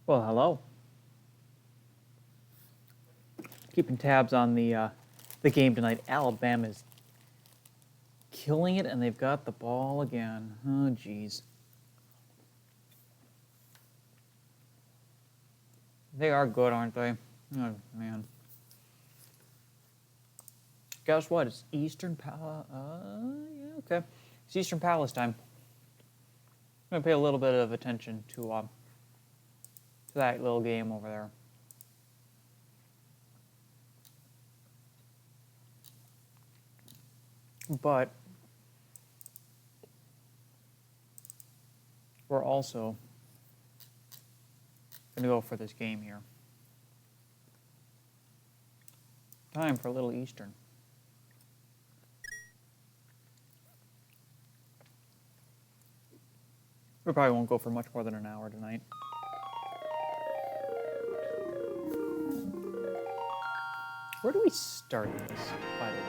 Well, hello. Keeping tabs on the game tonight. Alabama's killing it, and they've got the ball again. Oh, jeez. They are good, aren't they? Oh, man. Guess what? It's Eastern yeah, okay. It's Eastern Palestine. I'm gonna pay a little bit of attention to that little game over there. But we're also gonna go for this game here. Time for a little Eastern. We probably won't go for much more than an hour tonight. Where do we start this, by the way?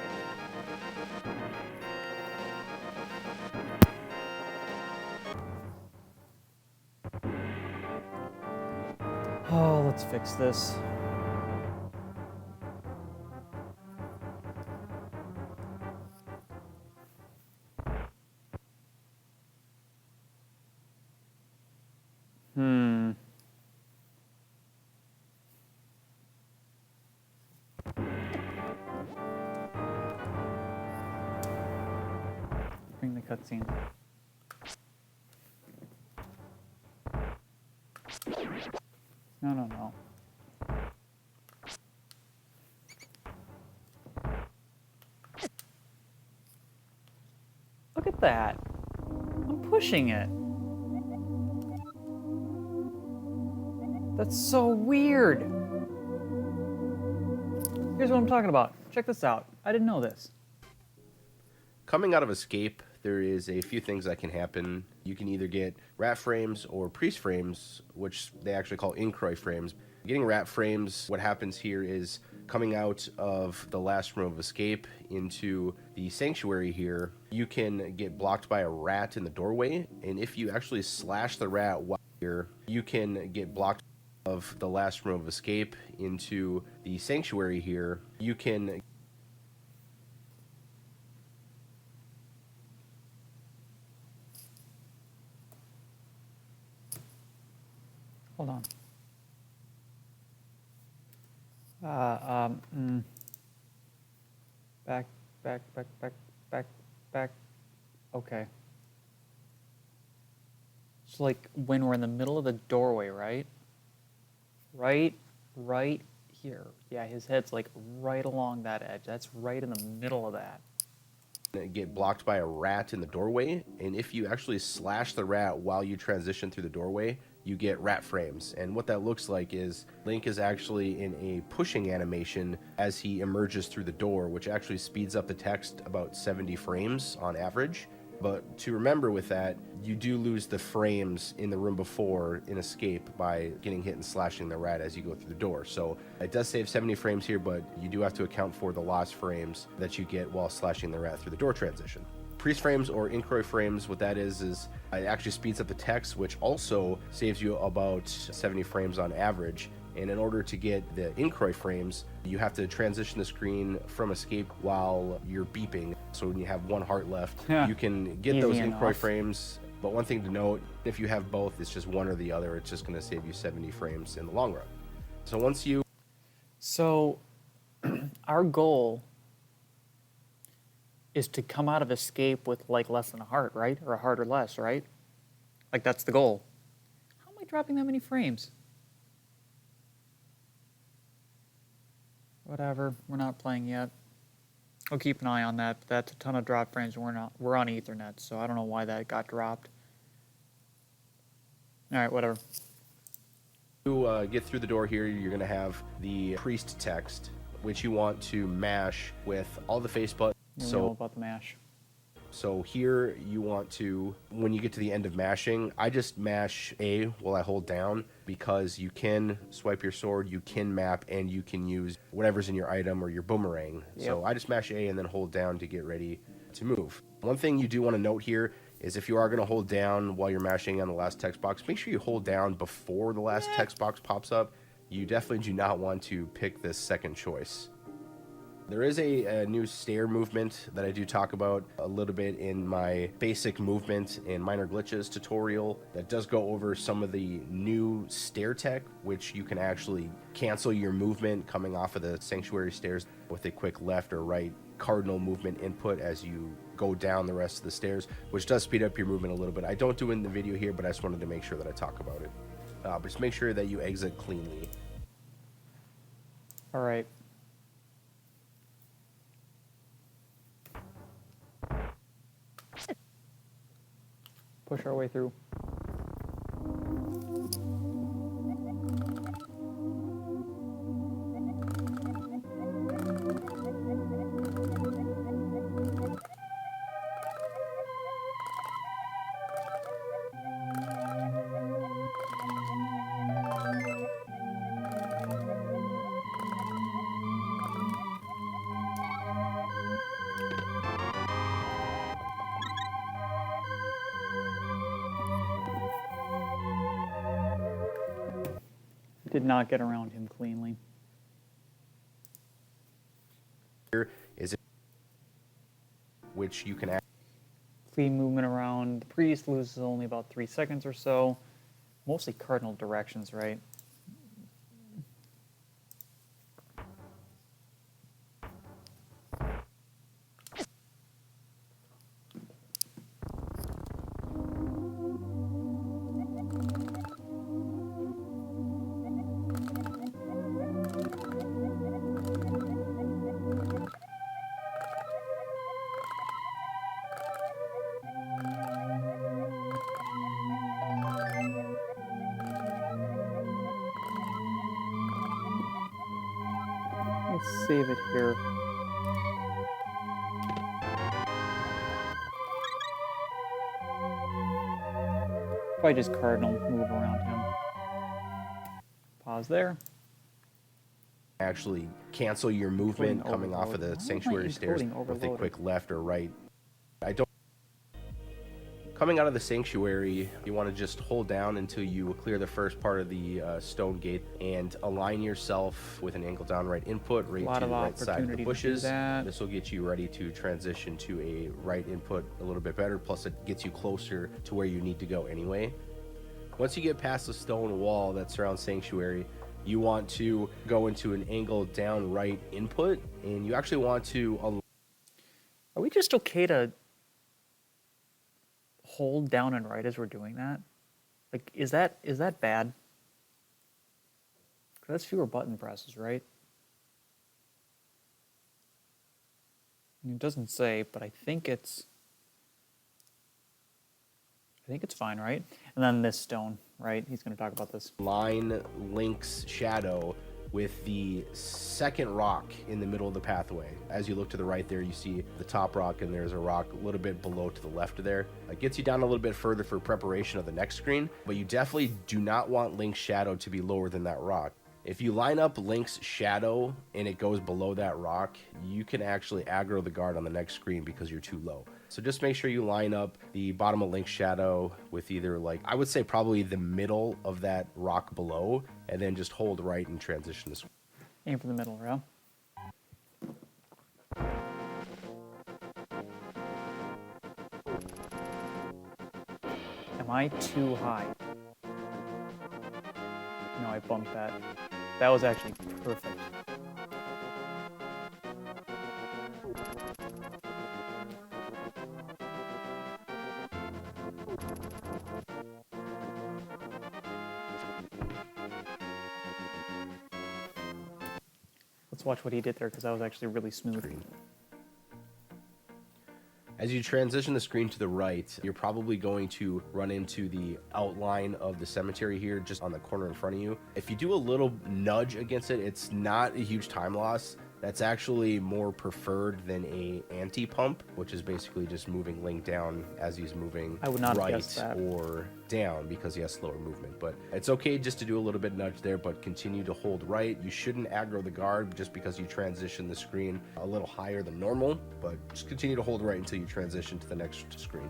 Oh, let's fix this. Bring the cutscene. No. Look at that. I'm pushing it. That's so weird. Here's what I'm talking about. Check this out. I didn't know this. Coming out of Escape, there is a few things that can happen. You can either get rat frames or priest frames, which they actually call incroy frames. Getting rat frames, what happens here is coming out of the last room of Escape into the sanctuary here, you can get blocked by a rat in the doorway, and if you actually slash the rat while here, you can get blocked of the last room of Escape into the sanctuary here. You can Hold on. Back. Okay. It's like when we're in the middle of the doorway, right? Right here. Yeah, his head's like right along that edge. That's right in the middle of that. get blocked by a rat in the doorway, and if you actually slash the rat while you transition through the doorway, you get rat frames. And what that looks like is Link is actually in a pushing animation as he emerges through the door, which actually speeds up the text about 70 frames on average. But to remember with that, you do lose the frames in the room before in Escape by getting hit and slashing the rat as you go through the door. So it does save 70 frames here, but you do have to account for the lost frames that you get while slashing the rat through the door transition. Priest frames or incroy frames, what that is it actually speeds up the text, which also saves you about 70 frames on average. And in order to get the incroy frames, you have to transition the screen from Escape while you're beeping. So when you have one heart left, you can get those incroy frames. But one thing to note, if you have both, it's just one or the other. It's just going to save you 70 frames in the long run. So once you... So our goal is to come out of Escape with like less than a heart, right? Or a heart or less, right? Like that's the goal. How am I dropping that many frames? Whatever, we're not playing yet. I'll keep an eye on that. That's a ton of drop frames. We're on Ethernet, so I don't know why that got dropped. All right, whatever. To get through the door here, you're going to have the priest text, which you want to mash with all the face buttons. We know about the mash. So here you want to, when you get to the end of mashing, I just mash A while I hold down because you can swipe your sword, you can map, and you can use whatever's in your item or your boomerang. Yep. So I just mash A and then hold down to get ready to move. One thing you do want to note here is if you are going to hold down while you're mashing on the last text box, make sure you hold down before the last text box pops up. You definitely do not want to pick this second choice. There is a new stair movement that I do talk about a little bit in my basic movement and minor glitches tutorial that does go over some of the new stair tech, which you can actually cancel your movement coming off of the sanctuary stairs with a quick left or right cardinal movement input as you go down the rest of the stairs, which does speed up your movement a little bit. I don't do it in the video here, but I just wanted to make sure that I talk about it. But just make sure that you exit cleanly. All right. Push our way through. Did not get around him cleanly. Here is it, which you can Clean movement around the priest loses only about 3 seconds or so. Mostly cardinal directions, right? Let's save it here. Probably just cardinal move around him. Pause there. actually cancel your movement coming off of the sanctuary stairs with a quick left or right. Coming out of the sanctuary, you want to just hold down until you clear the first part of the stone gate and align yourself with an angle down right input right to the right side of the bushes. This will get you ready to transition to a right input a little bit better, plus it gets you closer to where you need to go anyway. Once you get past the stone wall that surrounds sanctuary, you want to go into an angle down right input, and you actually want to... Are we just okay to hold down and right as we're doing that? Like, is that bad? 'Cause that's fewer button presses, right? It doesn't say, but I think it's fine, right? And then this stone, right? He's going to talk about this. Line Link's shadow with the second rock in the middle of the pathway. As you look to the right there, you see the top rock, and there's a rock a little bit below to the left of there. It gets you down a little bit further for preparation of the next screen, but you definitely do not want Link's shadow to be lower than that rock. If you line up Link's shadow and it goes below that rock, you can actually aggro the guard on the next screen because you're too low. So just make sure you line up the bottom of Link's shadow with either, like, I would say probably the middle of that rock below, and then just hold right and transition this. Aim for the middle, yeah. Am I too high? No, I bumped that. That was actually perfect. Let's watch what he did there, because that was actually really smooth. As you transition the screen to the right, you're probably going to run into the outline of the cemetery here, just on the corner in front of you. If you do a little nudge against it, it's not a huge time loss. That's actually more preferred than a anti-pump, which is basically just moving Link down as he's moving right or down because he has slower movement. But it's okay just to do a little bit nudge there, but continue to hold right. You shouldn't aggro the guard just because you transition the screen a little higher than normal, but just continue to hold right until you transition to the next screen.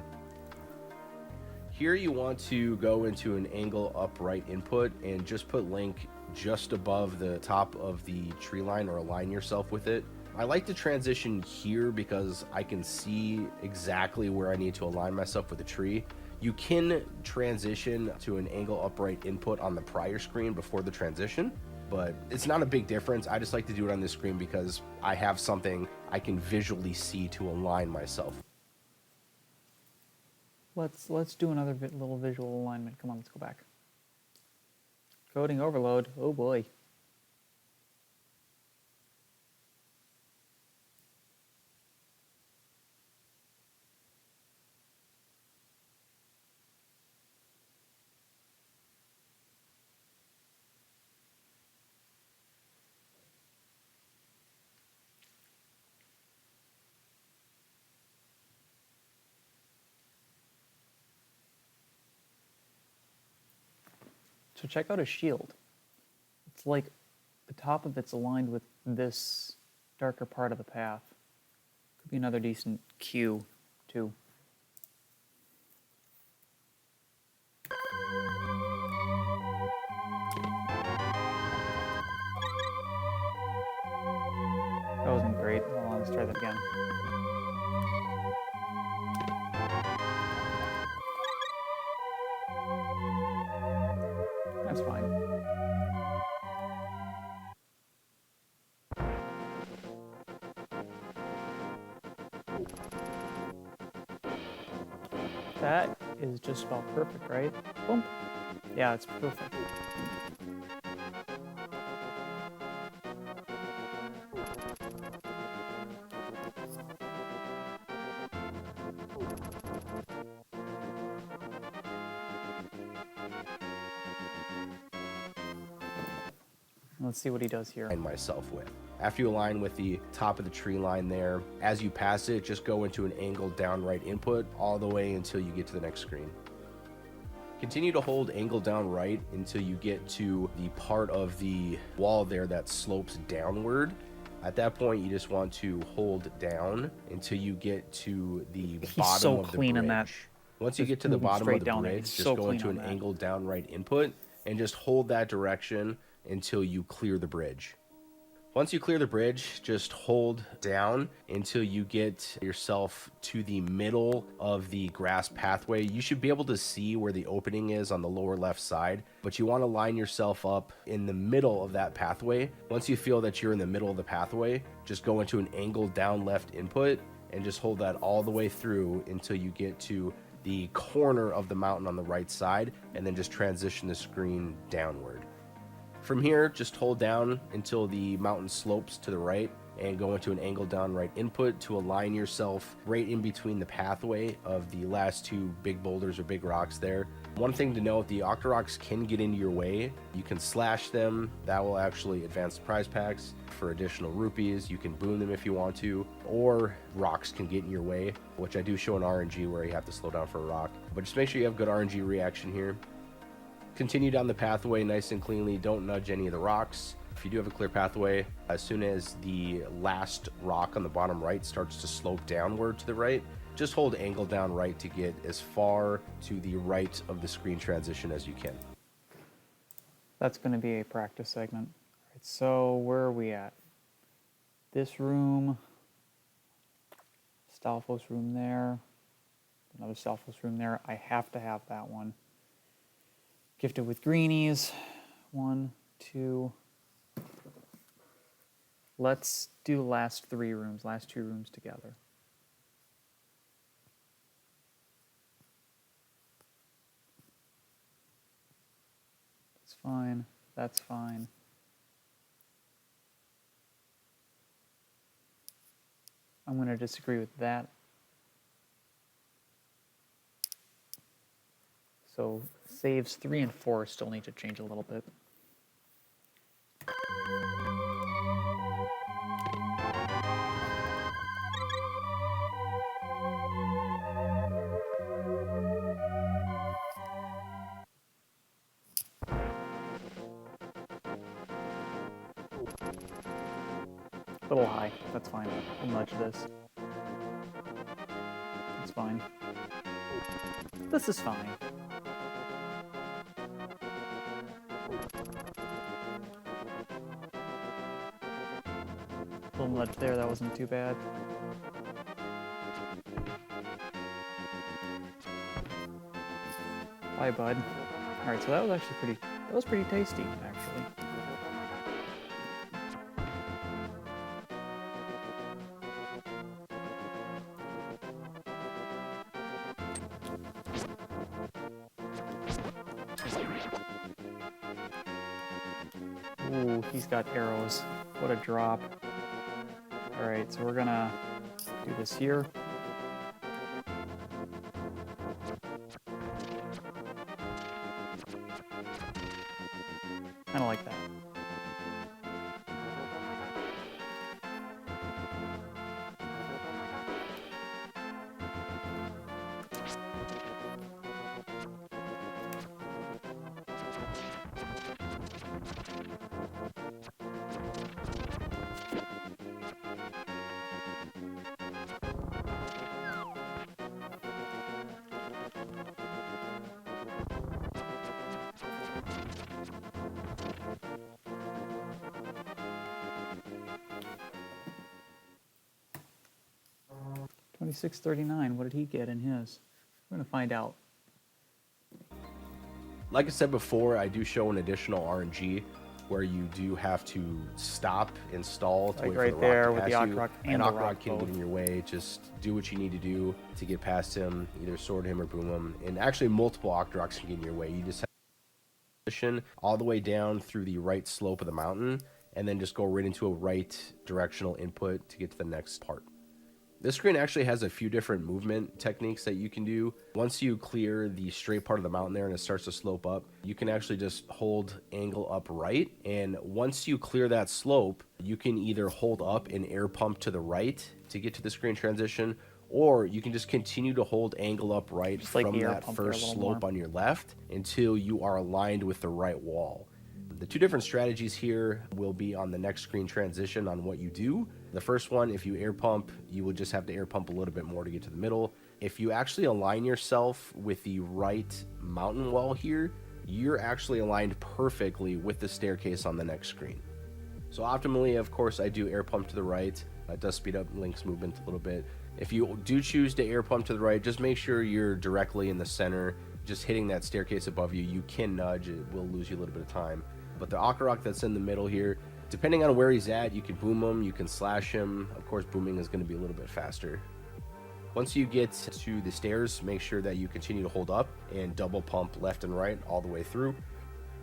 Here you want to go into an angle upright input and just put Link just above the top of the tree line, or align yourself with it. I like to transition here because I can see exactly where I need to align myself with the tree. You can transition to an angle upright input on the prior screen before the transition, but it's not a big difference. I just like to do it on this screen because I have something I can visually see to align myself. Let's do another little visual alignment. Come on, let's go back. Coding overload. Oh boy. So check out his shield. It's like the top of it's aligned with this darker part of the path. Could be another decent cue, too. That wasn't great. Hold on, let's try that again. That's fine. That is just about perfect, right? Boom. Yeah, it's perfect. Let's see what he does here. And myself with. After you align with the top of the tree line there, as you pass it, just go into an angle down right input all the way until you get to the next screen. Continue to hold angle down right until you get to the part of the wall there that slopes downward. At that point, you just want to hold down until you get to the bottom of the bridge. On that. Once you get to the bottom of the bridge, just go into an angle down right input and just hold that direction until you clear the bridge. Once you clear the bridge, just hold down until you get yourself to the middle of the grass pathway. You should be able to see where the opening is on the lower left side, but you want to line yourself up in the middle of that pathway. Once you feel that you're in the middle of the pathway, just go into an angle down left input and just hold that all the way through until you get to the corner of the mountain on the right side, and then just transition the screen downward. From here, just hold down until the mountain slopes to the right and go into an angle down right input to align yourself right in between the pathway of the last two big boulders or big rocks there. One thing to note, the Octoroks can get into your way. You can slash them. That will actually advance the prize packs for additional rupees. You can boon them if you want to, or rocks can get in your way, which I do show an RNG where you have to slow down for a rock. But just make sure you have good RNG reaction here. Continue down the pathway nice and cleanly. Don't nudge any of the rocks. If you do have a clear pathway, as soon as the last rock on the bottom right starts to slope downward to the right, just hold angle down right to get as far to the right of the screen transition as you can. That's going to be a practice segment. All right, so where are we at? This room, Stalfos room there, another Stalfos room there. I have to have that one. Gifted with greenies. 1, 2. Let's do the last 3 rooms, last 2 rooms together. That's fine. That's fine. I'm going to disagree with that. So saves 3 and 4 still need to change a little bit. A little high. That's fine. We'll nudge this. That's fine. This is fine. ledge there. That wasn't too bad. Bye, bud. All right, so that was actually pretty tasty, actually. Ooh, he's got arrows. What a drop. All right, so we're gonna do this here. Kind of like that. $26.39. What did he get in his? We're gonna find out. Like I said before, I do show an additional RNG where you do have to stop and stall to Like wait right for the there rock with to the pass you. Octorok And and the Octorok rock can both. get in your way. Just do what you need to do to get past him. Either sword him or boom him. And actually, multiple Octoroks can get in your way. You just have to position all the way down through the right slope of the mountain, and then just go right into a right directional input to get to the next part. This screen actually has a few different movement techniques that you can do. Once you clear the straight part of the mountain there and it starts to slope up, you can actually just hold angle up right. And once you clear that slope, you can either hold up and air pump to the right to get to the screen transition, or you can just continue to hold angle up right Just like from the air that pump there a first little slope more. on your left until you are aligned with the right wall. The two different strategies here will be on the next screen transition on what you do. The first one, if you air pump, you will just have to air pump a little bit more to get to the middle. If you actually align yourself with the right mountain wall here, you're actually aligned perfectly with the staircase on the next screen. So optimally, of course, I do air pump to the right. That does speed up Link's movement a little bit. If you do choose to air pump to the right, just make sure you're directly in the center, just hitting that staircase above you. You can nudge, it will lose you a little bit of time. But the Octorok that's in the middle here, depending on where he's at, you can boom him, you can slash him. Of course, booming is going to be a little bit faster. Once you get to the stairs, make sure that you continue to hold up and double pump left and right all the way through.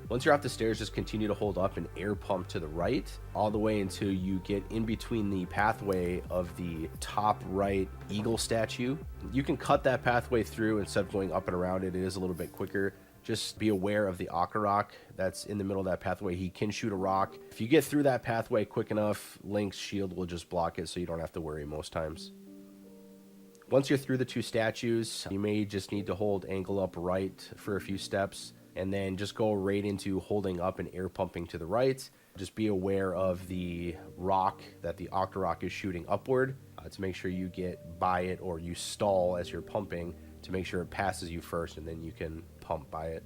Once you're off the stairs, just continue to hold up and air pump to the right all the way until you get in between the pathway of the top right eagle statue. You can cut that pathway through instead of going up and around it. It is a little bit quicker. Just be aware of the Octorok that's in the middle of that pathway. He can shoot a rock. If you get through that pathway quick enough, Link's shield will just block it, so you don't have to worry most times. Once you're through the two statues, you may just need to hold angle up right for a few steps, and then just go right into holding up and air pumping to the right. Just be aware of the rock that the Octorok is shooting upward to make sure you get by it, or you stall as you're pumping to make sure it passes you first, and then you can pump by it.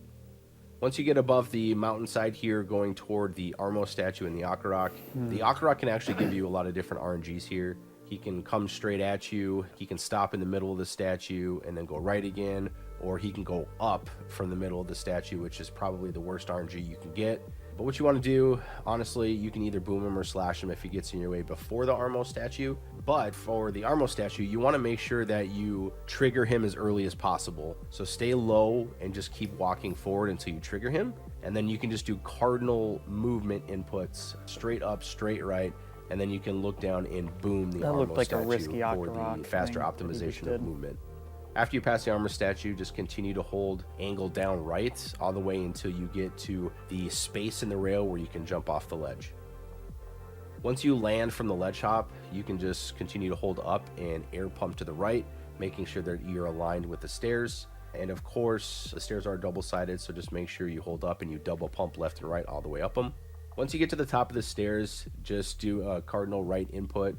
Once you get above the mountainside here, going toward the Armo statue and the Octorok can actually give you a lot of different RNGs here. He can come straight at you, he can stop in the middle of the statue and then go right again, or he can go up from the middle of the statue, which is probably the worst RNG you can get. But what you want to do, honestly, you can either boom him or slash him if he gets in your way before the Armo statue. But for the Armo statue, you want to make sure that you trigger him as early as possible. So stay low and just keep walking forward until you trigger him. And then you can just do cardinal movement inputs, straight up, straight right. And then you can look down and boom the That Armo looked like a statue risky for Octorok the faster thing that he just optimization did. of movement. After you pass the armor statue, just continue to hold angle down right all the way until you get to the space in the rail where you can jump off the ledge. Once you land from the ledge hop, you can just continue to hold up and air pump to the right, making sure that you're aligned with the stairs. And of course, the stairs are double-sided, so just make sure you hold up and you double pump left and right all the way up them. Once you get to the top of the stairs, just do a cardinal right input,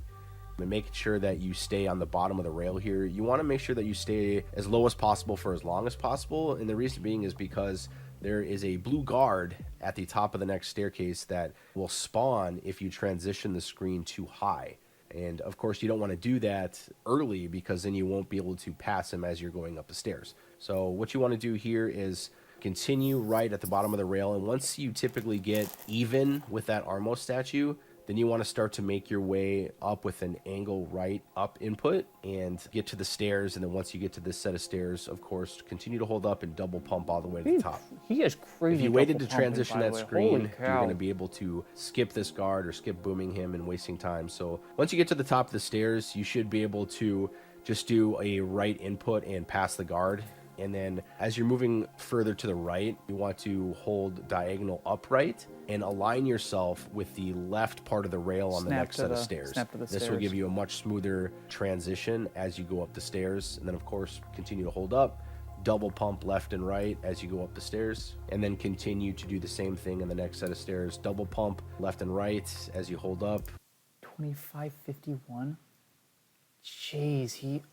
and making sure that you stay on the bottom of the rail here. You want to make sure that you stay as low as possible for as long as possible, and the reason being is because there is a blue guard at the top of the next staircase that will spawn if you transition the screen too high. And of course, you don't want to do that early because then you won't be able to pass him as you're going up the stairs. So what you want to do here is continue right at the bottom of the rail. And once you typically get even with that Armos statue, then you want to start to make your way up with an angle right up input and get to the stairs. And then once you get to this set of stairs, of course, continue to hold up and double pump all the way to the top. He is crazy. If you waited to double pumping, transition by the that way. screen, Holy you're cow. going to be able to skip this guard or skip booming him and wasting time. So once you get to the top of the stairs, you should be able to just do a right input and pass the guard. And then as you're moving further to the right, you want to hold diagonal upright and align yourself with the left part of the rail on the next set of stairs. This will give you a much smoother transition as you go up the stairs. And then, of course, continue to hold up, double pump left and right as you go up the stairs, and then continue to do the same thing in the next set of stairs. Double pump left and right as you hold up. 2551. Jeez,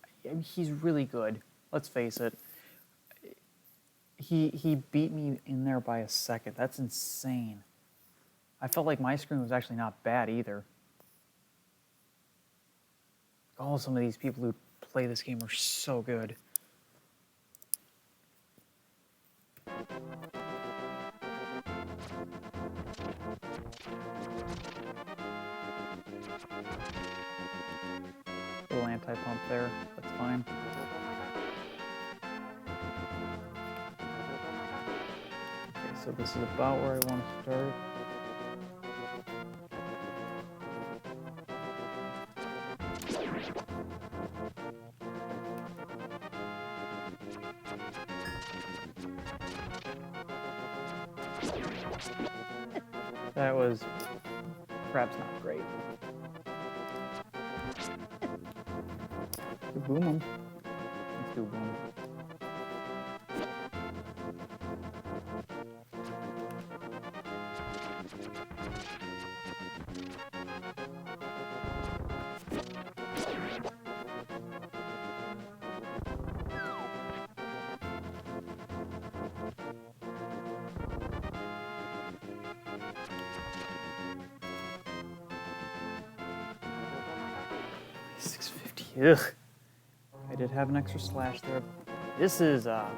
he's really good. Let's face it. He beat me in there by a second. That's insane. I felt like my screen was actually not bad either. Oh, some of these people who play this game are so good. Little anti-pump there. That's fine. Okay, so this is about where I want to start. That was perhaps not great. Do boom 'em. Let's do boom. Ugh. I did have an extra slash there. This is dang.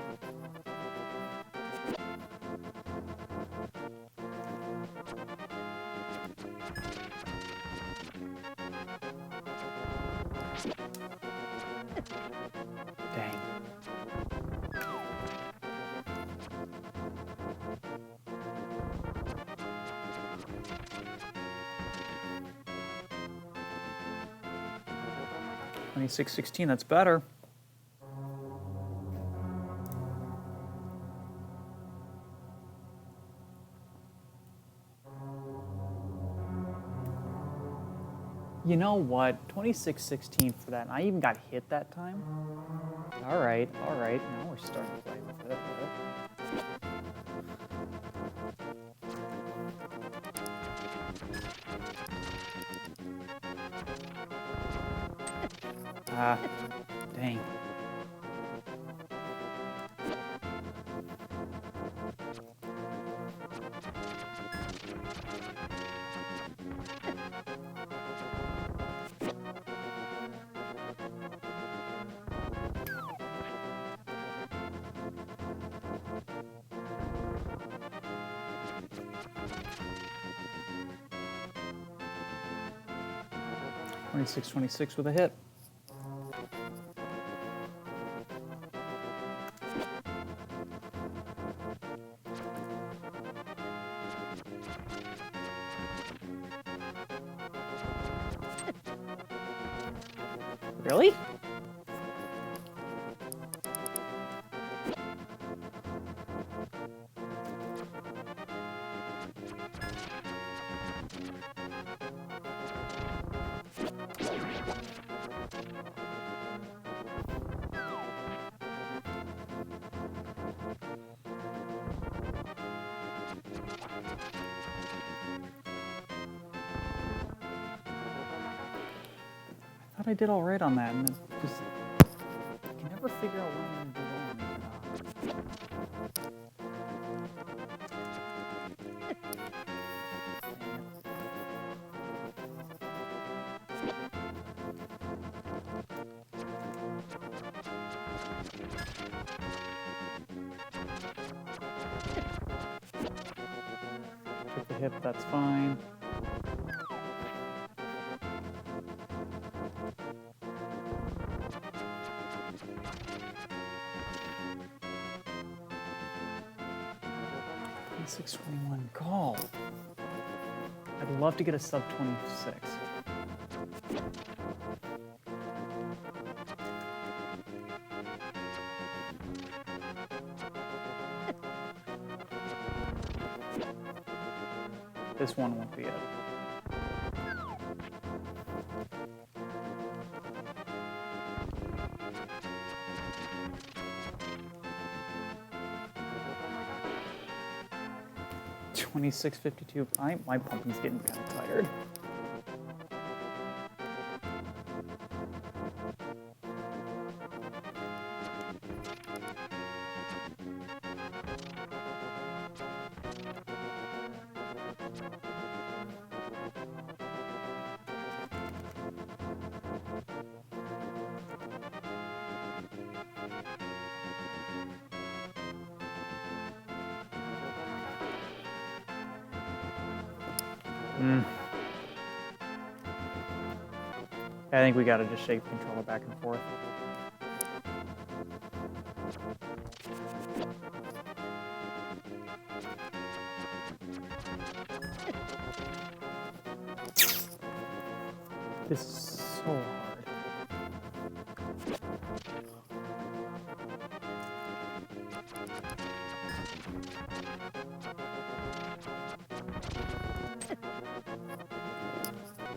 $26.16, that's better. You know what? 26-16 for that. And I even got hit that time. All right. Now we're starting to play with it. Ah, dang. $26.26 with a hit. Really? I thought I did all right on that, and it just I can never figure out what I'm going to do wrong. hit, but that's fine. $26.21 call. I'd love to get a sub 26. This one won't be it. $26.52. My pumpkin's getting kind of tired. I think we gotta just shake the controller back and forth. This is so hard.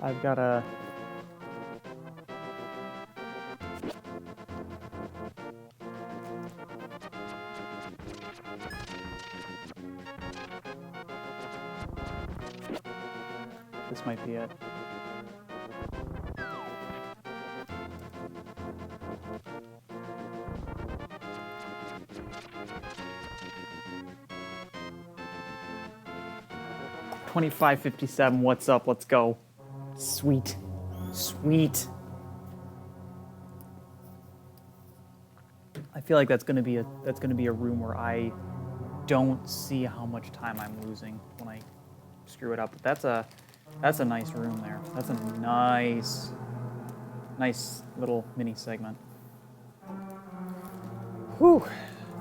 I've got a... This might be it. $25.57. What's up? Let's go. Sweet. Sweet. I feel like that's gonna be a room where I don't see how much time I'm losing when I screw it up. But that's a nice room there. That's a nice little mini segment. Whew.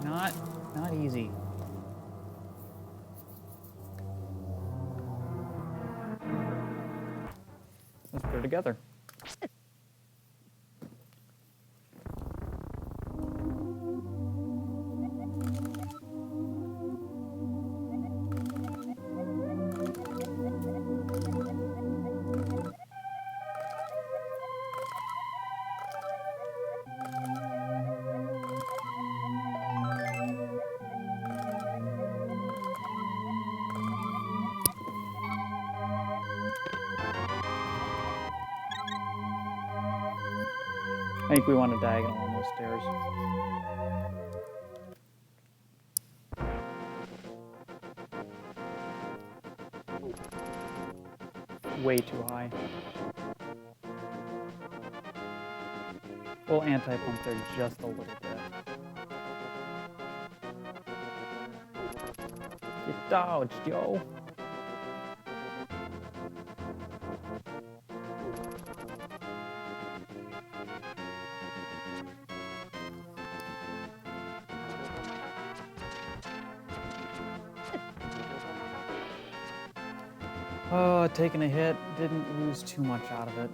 Not easy. Let's put it together. I think we want a diagonal on those stairs. Way too high. We'll anti-pump there just a little bit. Get dodged, yo. Oh, taking a hit, didn't lose too much out of it.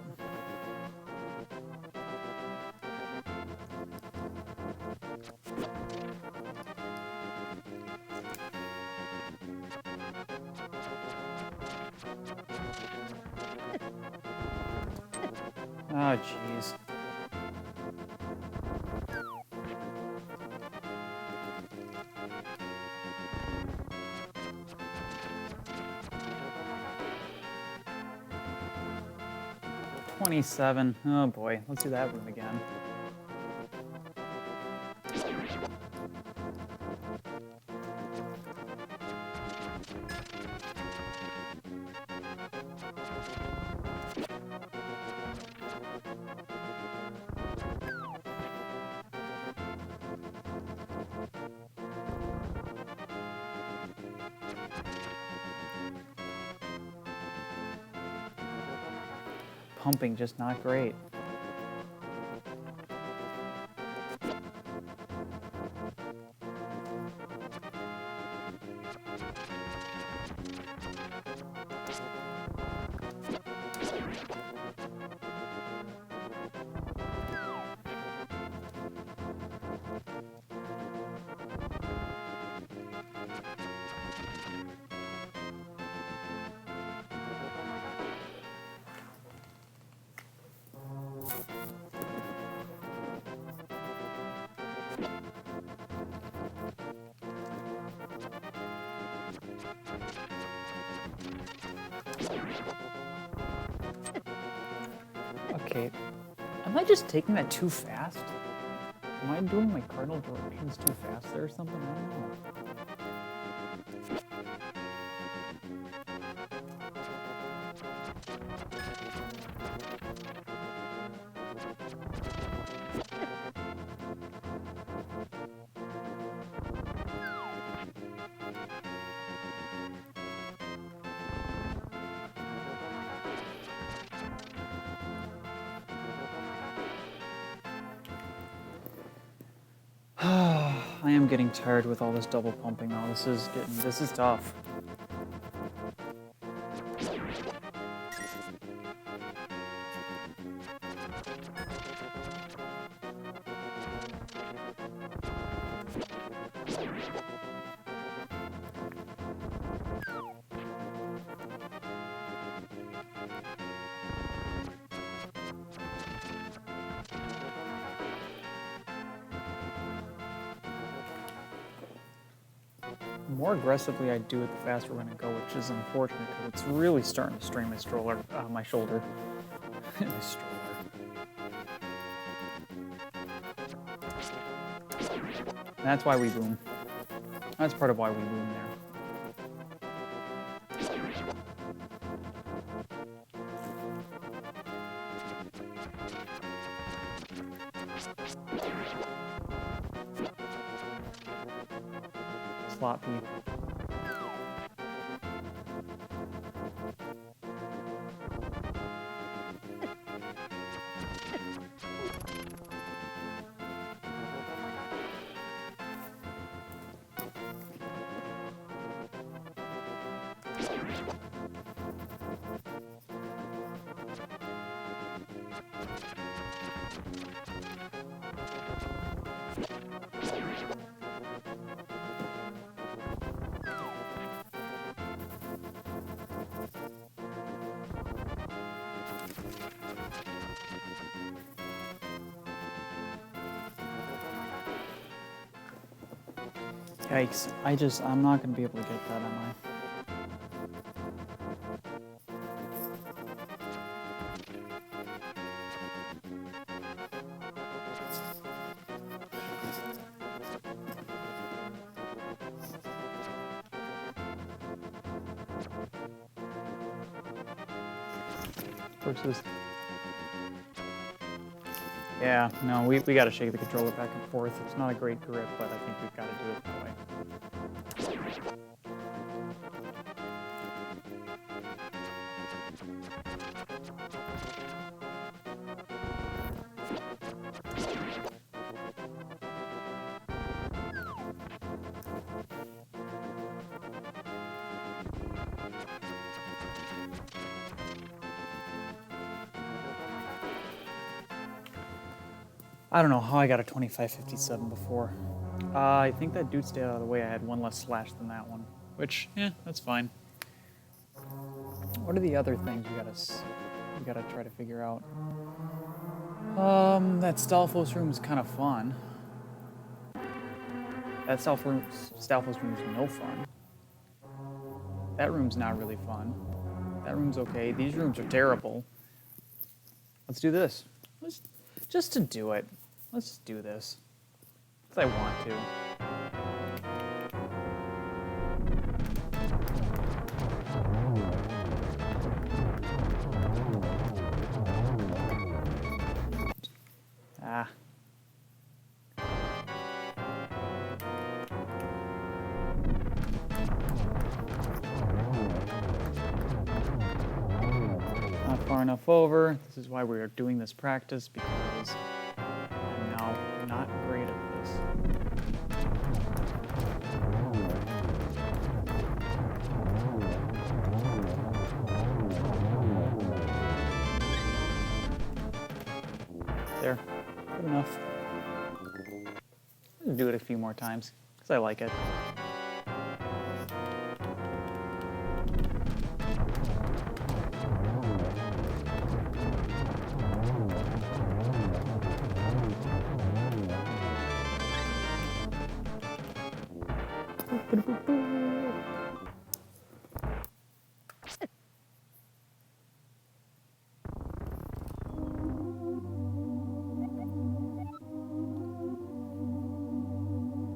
Oh, jeez. $27. Oh boy, let's do that room again. pumping just not great. Okay, am I just taking that too fast? Am I doing my cardinal directions too fast there or something? I don't know. I am getting tired with all this double pumping now. This is tough. The more aggressively I do it, the faster we're gonna go, which is unfortunate because it's really starting to strain my my shoulder. My stroller. And that's why we boom. That's part of why we boom there. Sloppy. Yikes. I'm not going to be able to get that, am I? Versus... Yeah, no, we got to shake the controller back and forth. It's not a great grip, but I think we've got to do it that way. I don't know how I got a 2557 before. I think that dude stayed out of the way. I had one less slash than that one, which, that's fine. What are the other things we gotta try to figure out? That Stalfos room is kind of fun. That Stalfos room is no fun. That room's not really fun. That room's okay. These rooms are terrible. Let's do this. Just to do it. Let's just do this. Because I want to. Ah. Not far enough over. This is why we are doing this practice, because I'm now not great at this. There. Good enough. I'll do it a few more times, because I like it.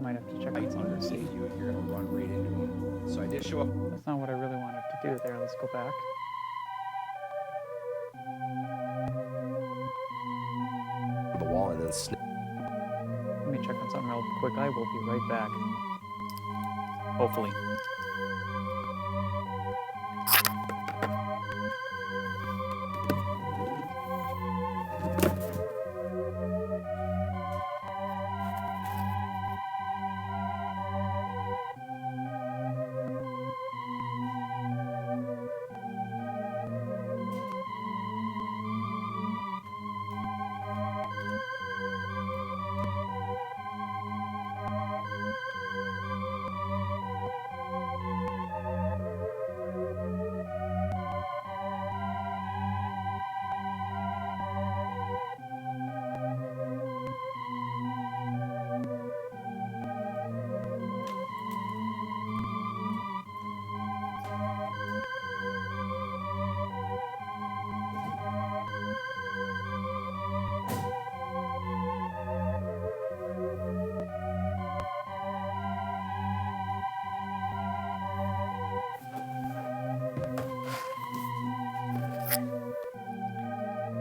Might have to check I out some think to see. you're gonna run right into him. So I did show up That's not what I really wanted to do there. Let's go back. on the wall and then snip. Let me check on something real quick. I will be right back. Hopefully.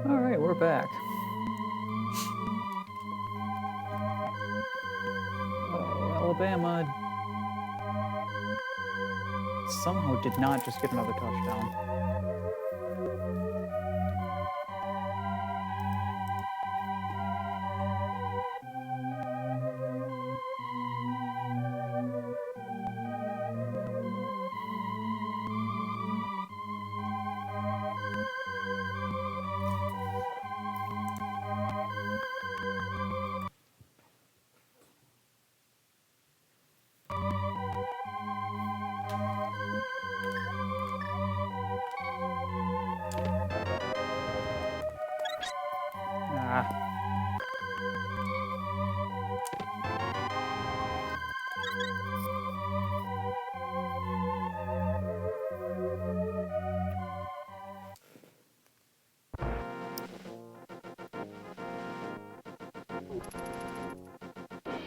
All right, we're back. Oh, Alabama somehow did not just get another touchdown. Ah.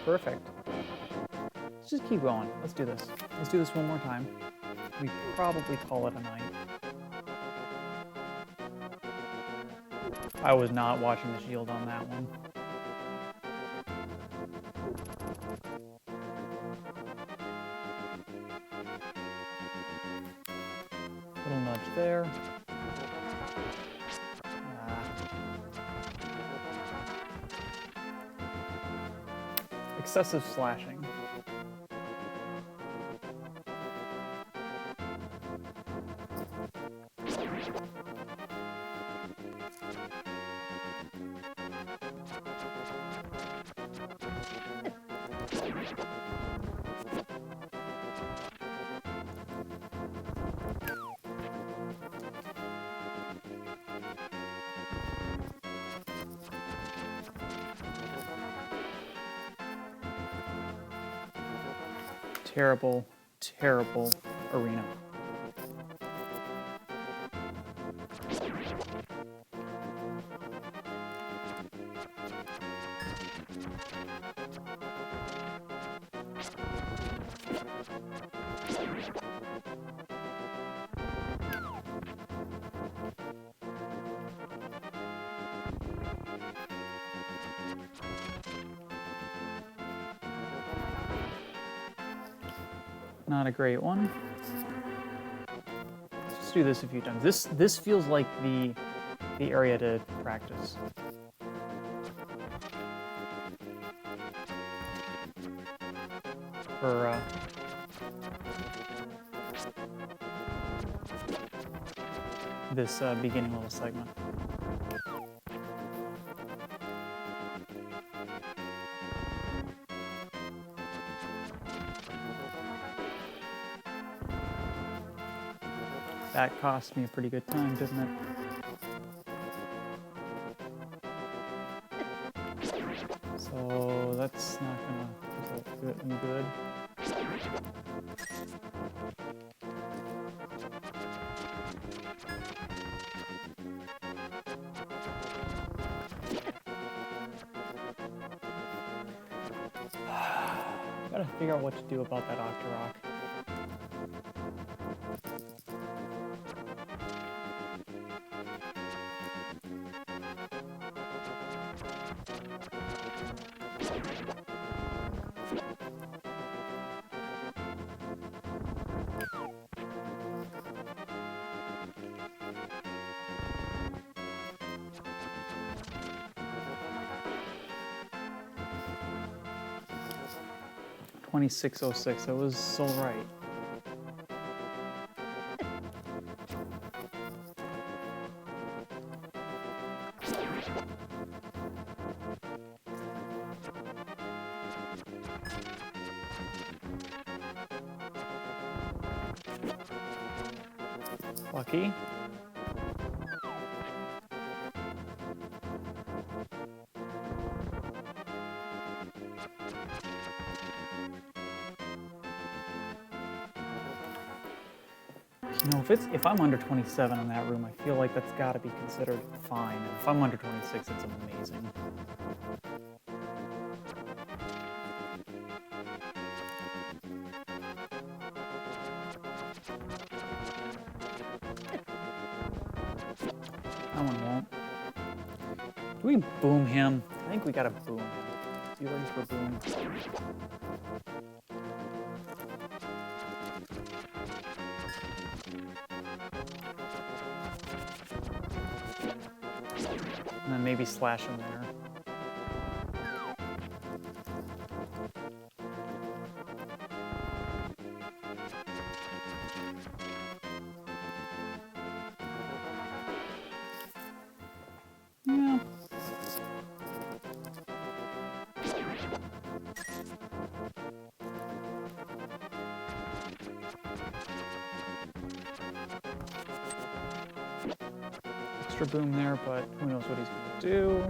Perfect. Let's just keep going. Let's do this. Let's do this one more time. We probably call it a night. I was not watching the shield on that one. Little nudge there. Excessive slashing. Terrible, terrible arena. Not a great one. Let's just do this a few times. This feels like the the area to practice. For this beginning little segment. That cost me a pretty good time, didn't it? So that's not gonna result good and good. Gotta figure out what to do about that Octorok. $26.06. That was so right. Lucky. You know, if I'm under 27 in that room, I feel like that's got to be considered fine. And if I'm under 26, it's amazing. That one won't. Do we boom him? I think we gotta boom him. Is he ready for boom? And then maybe slash him there. Yeah. Extra boom there, but who knows what he's gonna do.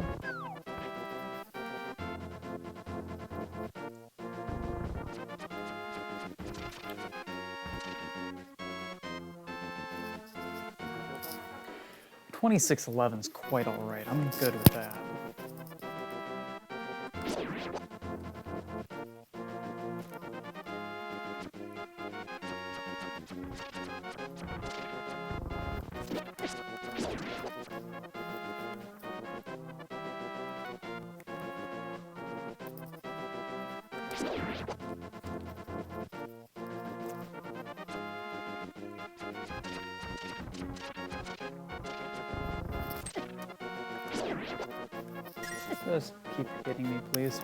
$26.11 is quite all right. I'm good with that. Just keep hitting me, please.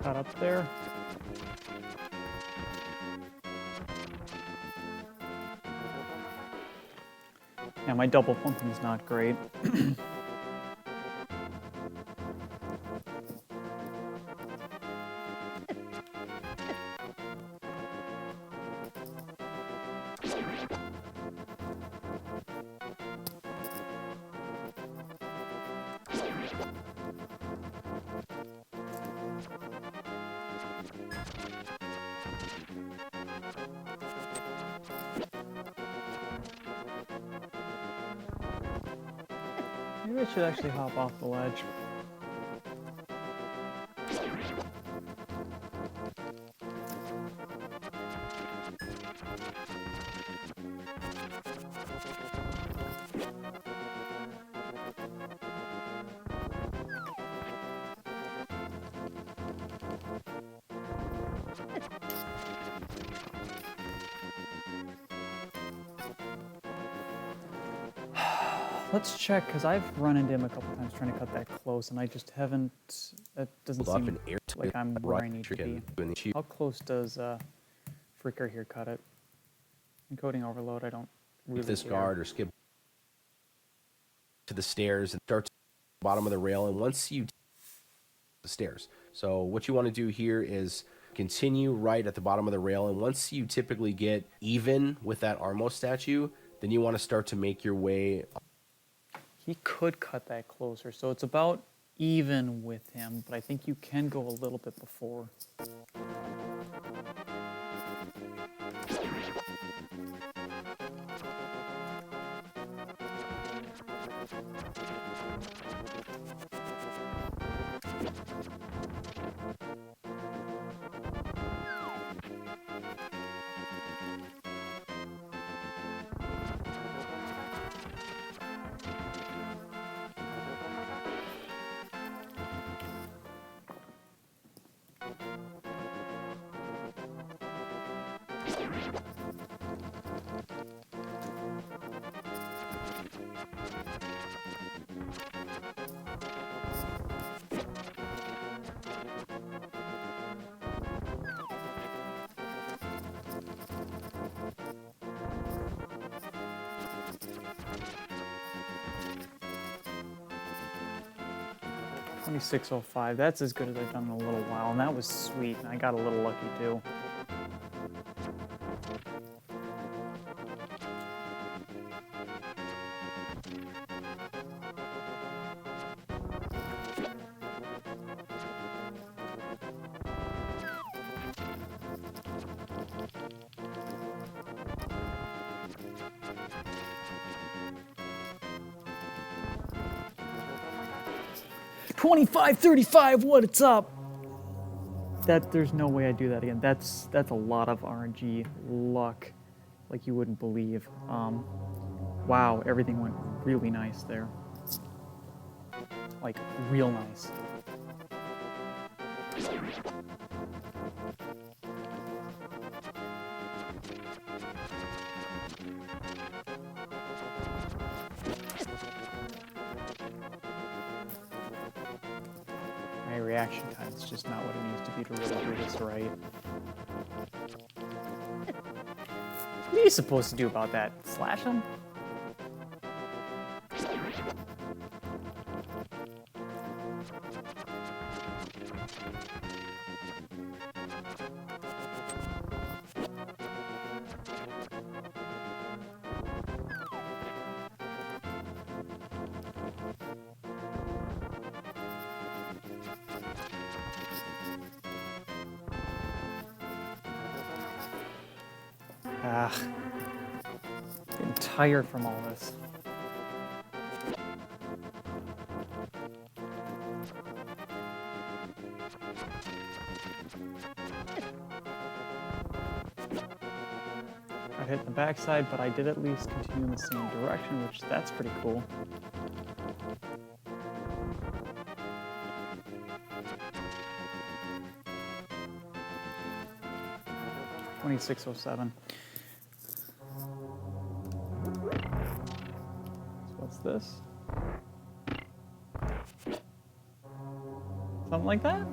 Caught up there. Yeah, my double pumping is not great. Maybe I should actually hop off the ledge. Let's check, because I've run into him a couple times trying to cut that close, and I just haven't. That doesn't Hold up seem an air like I'm where I need to be. chicken. How close does Fricker here cut it? Encoding overload, I don't really This care. guard or skip to the stairs and start to the bottom of the rail. And once you the stairs, so what you want to do here is continue right at the bottom of the rail. And once you typically get even with that Armo statue, then you want to start to make your way. He could cut that closer, so it's about even with him, but I think you can go a little bit before. $26.05. That's as good as I've done in a little while, and that was sweet. And I got a little lucky too. $25.35. What's up? There's no way I do that again. That's a lot of RNG luck, like you wouldn't believe. Wow, everything went really nice there. Like real nice. My reaction time is just not what it needs to be to really do this right. What are you supposed to do about that? Slash him? Getting tired from all this. I hit the backside, but I did at least continue in the same direction, which that's pretty cool. $26.07. What's this? Something like that?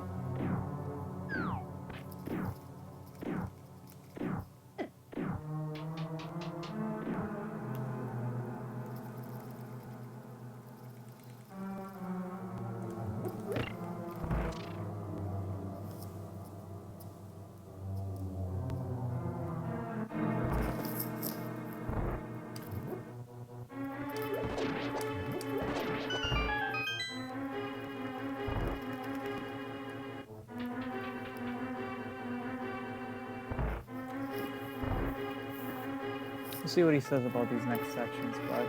We'll see what he says about these next sections, but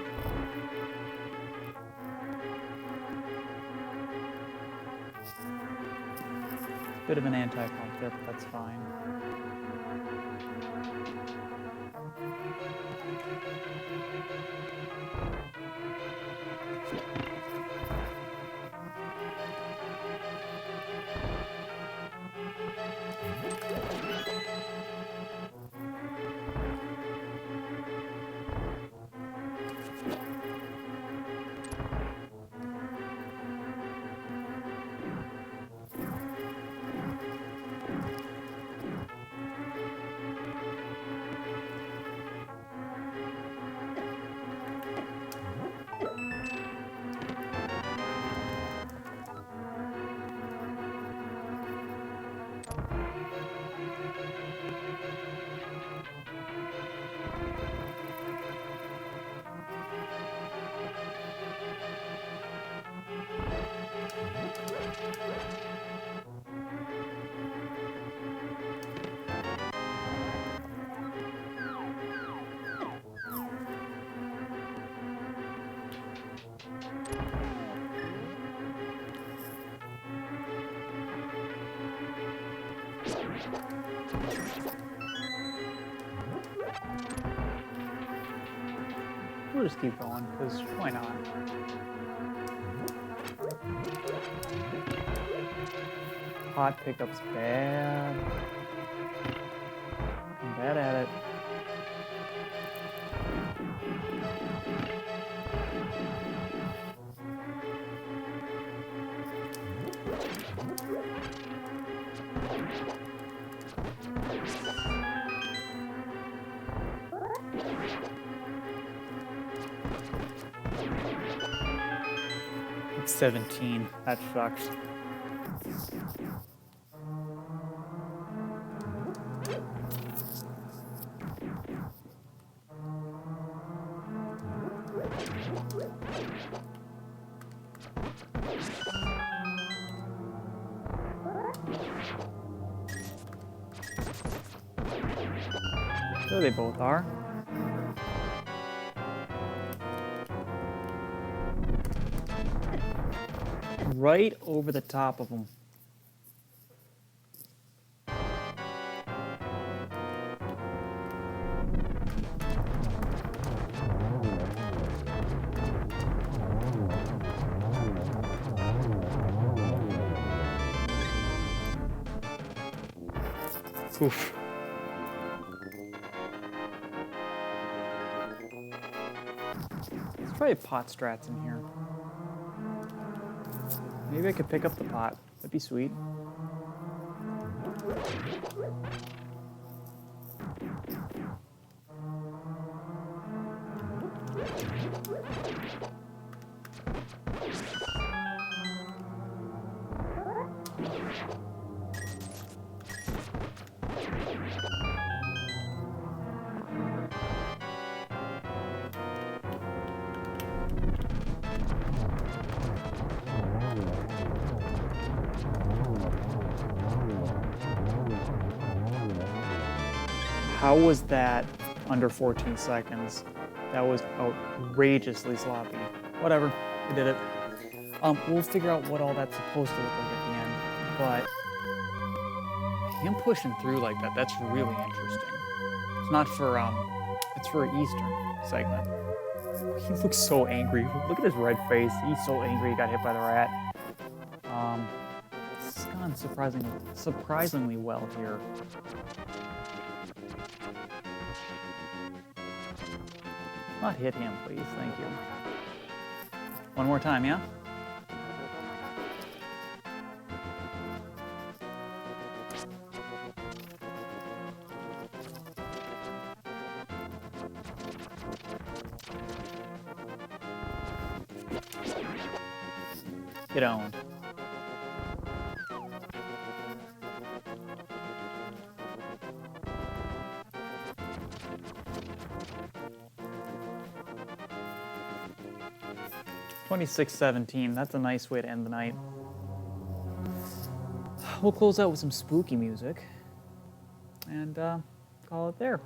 Bit of an anti-pump there, but that's fine. We'll just keep going, because why not? Hot pickup's bad. I'm bad at it. It's 17. That sucks. There they both are. Right over the top of them. Oof. There's probably pot strats in here. Maybe I could pick up the pot. That'd be sweet. How was that under 14 seconds? That was outrageously sloppy. Whatever, we did it. We'll figure out what all that's supposed to look like at the end. But him pushing through like that, that's really interesting. It's not for, it's for an Eastern segment. He looks so angry. Look at his red face. He's so angry he got hit by the rat. It's gone surprisingly well here. Not hit him, please. Thank you. One more time, yeah? Get owned. $26.17. That's a nice way to end the night. We'll close out with some spooky music and call it there.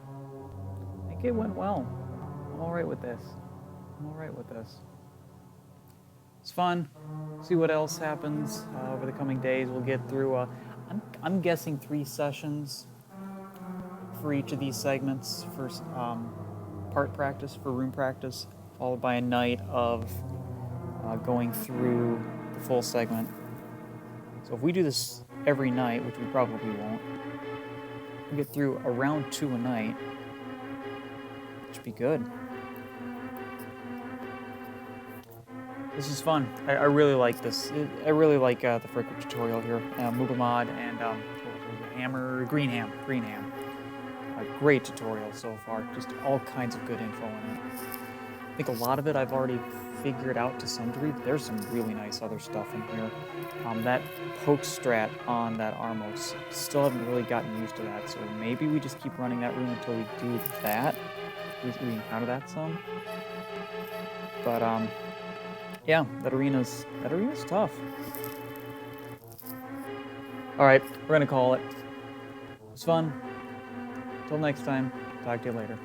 I think it went well. I'm all right with this. It's fun. See what else happens over the coming days. We'll get through. I'm guessing 3 sessions for each of these segments for part practice, for room practice, followed by a night of going through the full segment. So if we do this every night, which we probably won't, we get through around 2 a night, which should be good. This is fun. I really like this. I really like the Frickwood tutorial here. Mubamod and Green Ham. A great tutorial so far. Just all kinds of good info in it. I think a lot of it I've already figured out to some degree, but there's some really nice other stuff in here. That poke strat on that Armos, still haven't really gotten used to that, so maybe we just keep running that room until we do that. We encounter that some. But yeah, that arena's tough. All right, we're gonna call it. It was fun. Till next time, talk to you later.